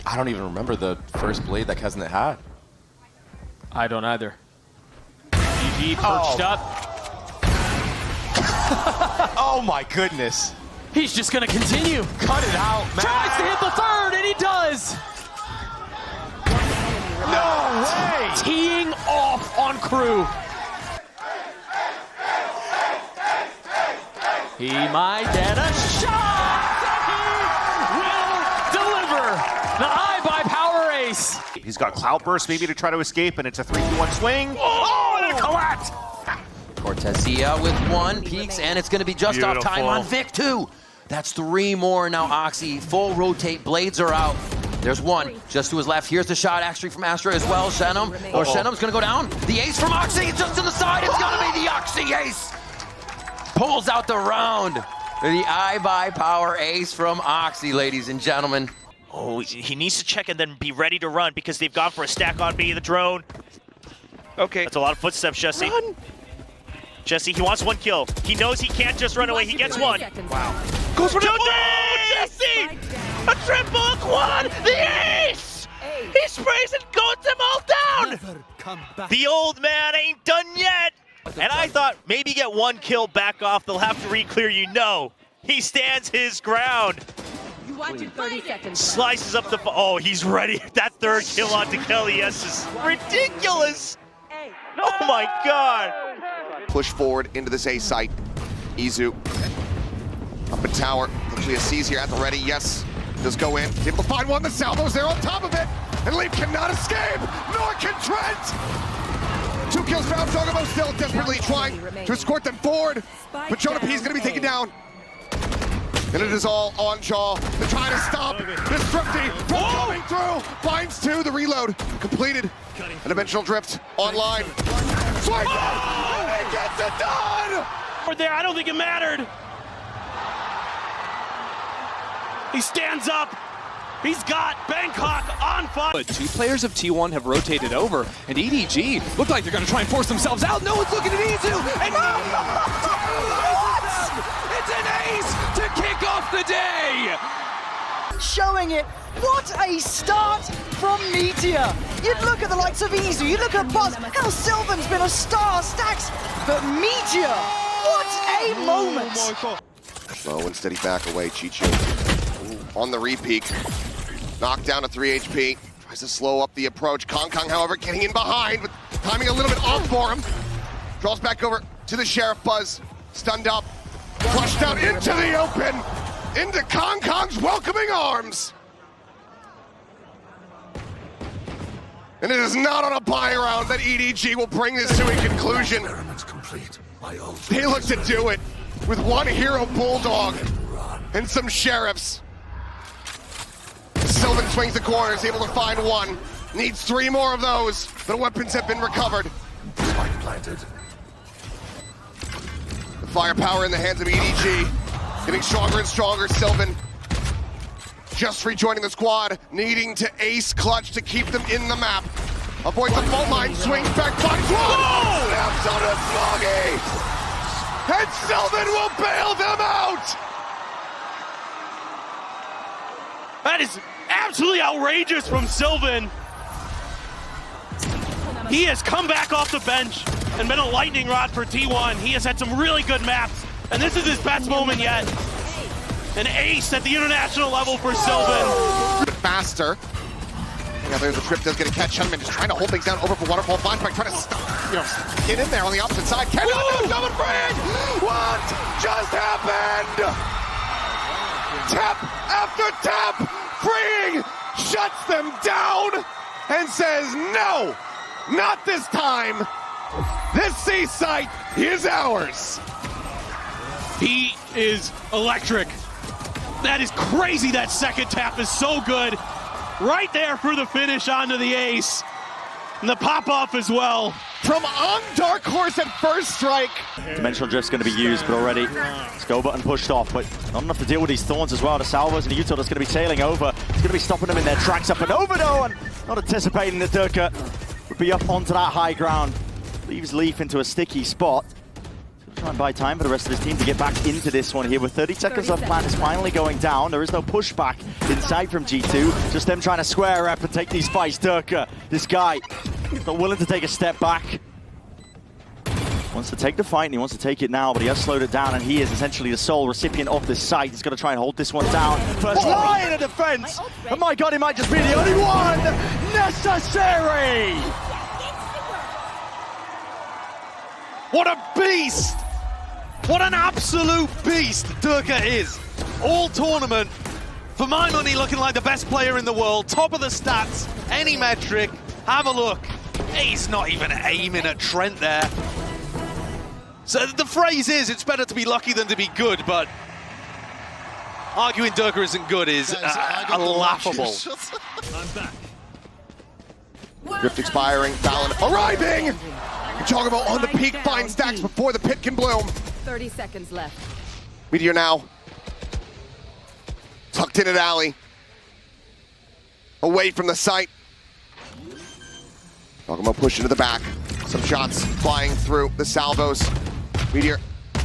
I don't even remember the first blade that Cousin had. I don't either. GG perched up. Oh my goodness. He's just gonna continue. Cut it out, man. Tries to hit the third, and he does. No way. Teeing off on Crew. He might get a shot. He will deliver the eye by power ace. He's got Cloud Burst maybe to try to escape, and it's a 3-2-1 swing. Oh, and a collapse! Cortezia with one, peeks, and it's going to be just off time on Vic, too. That's 3 more now, Oxy. Full rotate, blades are out. There's one just to his left. Here's the shot actually from Astra as well. Shenum, or Shenum's going to go down. The ace from Oxy, just to the side. It's going to be the Oxy ace. Pulls out the round. The eye by power ace from Oxy, ladies and gentlemen. Oh, he needs to check and then be ready to run because they've gone for a stack on B, the drone. Okay. That's a lot of footsteps, Jesse. Run. Jesse, he wants 1 kill. He knows he can't just run away. He gets 1. Wow. Goes for the Jesse! A triple quad! The ace! He sprays and goats them all down! The old man ain't done yet! And I thought maybe get 1 kill back off. They'll have to re-clear you. No, he stands his ground. Slices up the... Oh, he's ready. That 3rd kill on Kelly is ridiculous. Oh my God. Push forward into this A site. Izu up in tower. Literally a C's here at the ready. Yes, does go in. Able to find one. The Salvo's there on top of it. And Leap cannot escape. Nor can Trent. 2 kills found. Dogomo still desperately trying to escort them forward. But Jonah P is going to be taken down. And it is all on Jaw. They're trying to stop this Thrifty from coming through. Finds 2. The reload completed. A dimensional drift online. Swipe it! And he gets it done! There, I don't think it mattered. He stands up. He's got Bangkok on fire. But 2 players of T1 have rotated over, and EDG look like they're going to try and force themselves out. No one's looking at Izu, and what? It's an ace to kick off the day. Showing it. What a start from Meteor. You'd look at the likes of Izu, you look at Buzz, hell, Silvin's been a star, Stacks, but Meteor, what a moment. Slow and steady back away, Chicho on the repeat. Knocked down to 3 HP. Tries to slow up the approach. Kong, however, getting in behind, but timing a little bit off for him. Draws back over to the Sheriff. Buzz, stunned up. Flushed out into the open. Into Kong's welcoming arms. And it is not on a buy round that EDG will bring this to a conclusion. They look to do it with 1 hero Bulldog and some Sheriffs. Silvin swings the corner, is able to find 1. Needs 3 more of those, but weapons have been recovered. The firepower in the hands of EDG, getting stronger and stronger. Silvin just rejoining the squad, needing to ace clutch to keep them in the map. Avoids the fault line, swings back, finds 1! Snaps on a Smoggy! And Silvin will bail them out! That is absolutely outrageous from Silvin. He has come back off the bench and been a lightning rod for T1. He has had some really good maps, and this is his best moment yet. An ace at the international level for Silvin. Faster. Yeah, there's a trip, does get a catch him, and just trying to hold things down over for Waterfall. Flashback trying to stop, get in there on the opposite side. Cannot do double frag! What just happened? Tap after tap, freeing, shuts them down, and says, no, not this time. This C site is ours. He is electric. That is crazy. That second tap is so good. Right there for the finish onto the ace. And the pop-off as well. From on Dark Horse at first strike. Dimensional Drift's going to be used, but already go button pushed off, but not enough to deal with these thorns as well. The Salvos and the Utah that's going to be sailing over. It's going to be stopping them in their tracks up and over though, and not anticipating that Durka would be up onto that high ground. Leaves Leaf into a sticky spot. Try and buy time for the rest of this team to get back into this one here. With 30 seconds left, plan is finally going down. There is no pushback in sight from G2. Just them trying to square up and take these fights. Durka, this guy, not willing to take a step back. Wants to take the fight and he wants to take it now, but he has slowed it down and he is essentially the sole recipient of this site. He's got to try and hold this one down. First line of defense! Oh my god, he might just be the only one necessary! What a beast! What an absolute beast Durka is! All tournament, for my money, looking like the best player in the world. Top of the stats, any metric. Have a look. He's not even aiming at Trent there. So the phrase is, it's better to be lucky than to be good, but arguing Durka isn't good is laughable. Drift expiring, Fallon arriving! You're talking about on the peak, find stacks before the pit can bloom. 30 seconds left. Meteor now. Tucked in at alley. Away from the site. Talking about push into the back. Some shots flying through the salvos. Meteor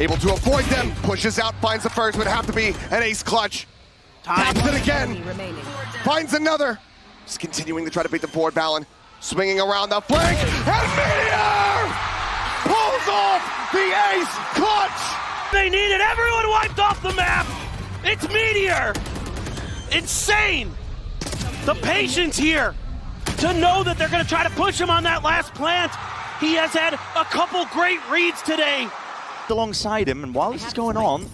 able to avoid them. Pushes out, finds the first, would have to be an ace clutch. Taps it again. Finds another. Just continuing to try to beat the forward Fallon. Swinging around the flank. And Meteor pulls off the ace clutch. They needed everyone wiped off the map. It's Meteor. Insane. The patience here to know that they're going to try to push him on that last plant. He has had a couple great reads today. Alongside him, and while this is going on,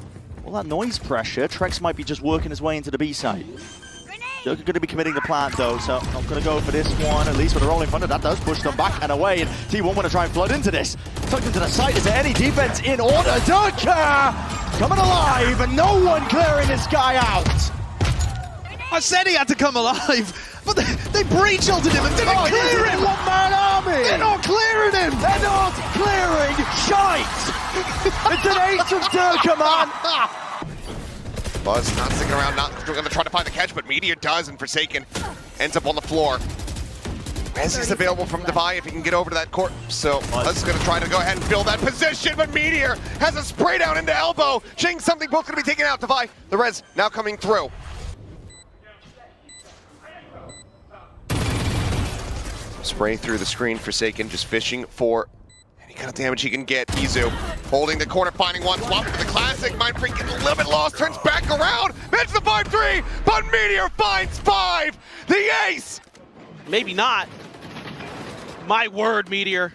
all that noise pressure, Trex might be just working his way into the B side. They're going to be committing the plant though, so not going to go for this one, at least with a rolling thunder. That does push them back and away, and T1 want to try and flood into this. Tucked into the site, is there any defense in order? Durka coming alive, and no one clearing this guy out. I said he had to come alive, but they breach ulted him and didn't clear him! One-man army! They're not clearing him! They're not clearing shite! It's an ace from Durka, man! Buzz not sticking around, not going to try to find the catch, but Meteor does, and Forsaken ends up on the floor. As he's available from Devi if he can get over to that court. So Buzz is going to try to go ahead and fill that position, but Meteor has a spray down into elbow. Ching something, both going to be taken out. Devi, the res now coming through. Spray through the screen, Forsaken just fishing for any kind of damage he can get. Izu holding the corner, finding one, swapping to the classic. Mindfreak getting a little bit lost, turns back around, it's the 5-3, but Meteor finds 5, the ace! Maybe not. My word, Meteor.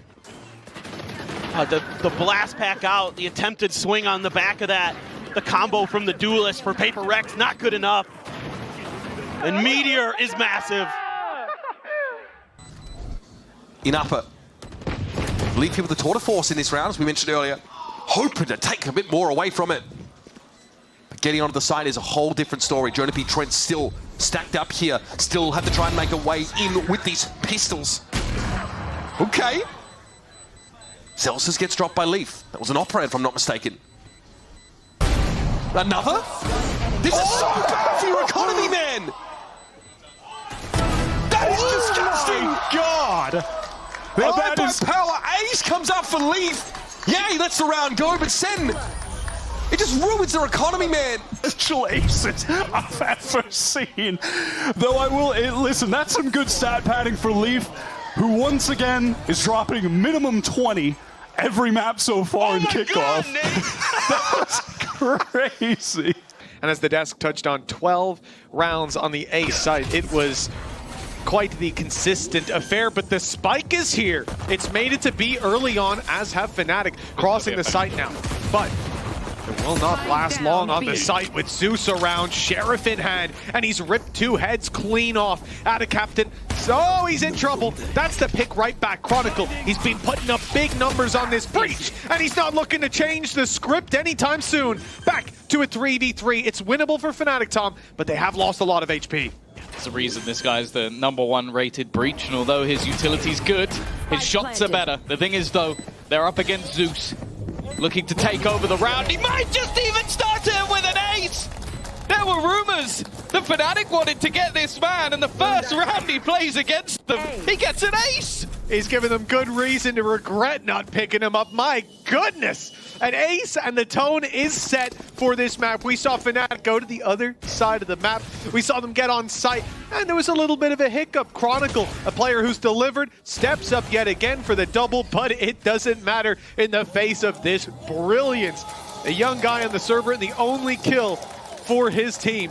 The blast pack out, the attempted swing on the back of that, the combo from the duelist for Paper Rex, not good enough. And Meteor is massive. In upper. Leave him with the tour de force in this round, as we mentioned earlier. Hoping to take a bit more away from it. But getting onto the side is a whole different story. Jonapi Trent still stacked up here. Still have to try and make a way in with these pistols. Okay. Celsius gets dropped by Leaf. That was an operator, if I'm not mistaken. Another? This is so bad for your economy, man! That is disgusting! God! That is power. Ace comes up for Leaf. Yay, lets the round go, but Sen, it just ruins their economy, man. Actual aces I've ever seen. Though I will, listen, that's some good stat padding for Leaf, who once again is dropping minimum 20 every map so far in kickoff. That was crazy. And as the desk touched on 12 rounds on the A site, it was quite the consistent affair, but the spike is here. It's made it to B early on, as have Fnatic crossing the site now. But it will not last long on the site with Zeus around, Sheriff in hand, and he's ripped 2 heads clean off out of Captain. So he's in trouble. That's the pick right back. Chronicle, he's been putting up big numbers on this breach, and he's not looking to change the script anytime soon. Back to a 3v3. It's winnable for Fnatic, Tom, but they have lost a lot of HP. There's a reason this guy's the #1 rated breach, and although his utility's good, his shots are better. The thing is, though, they're up against Zeus, looking to take over the round. He might just even start it with an ace! There were rumors that Fnatic wanted to get this man, and the first round he plays against them, he gets an ace! is giving them good reason to regret not picking him up. My goodness! An ace, and the tone is set for this map. We saw Fnatic go to the other side of the map. We saw them get on site, and there was a little bit of a hiccup. Chronicle, a player who's delivered, steps up yet again for the double, but it doesn't matter in the face of this brilliance. A young guy on the server, and the only kill for his team.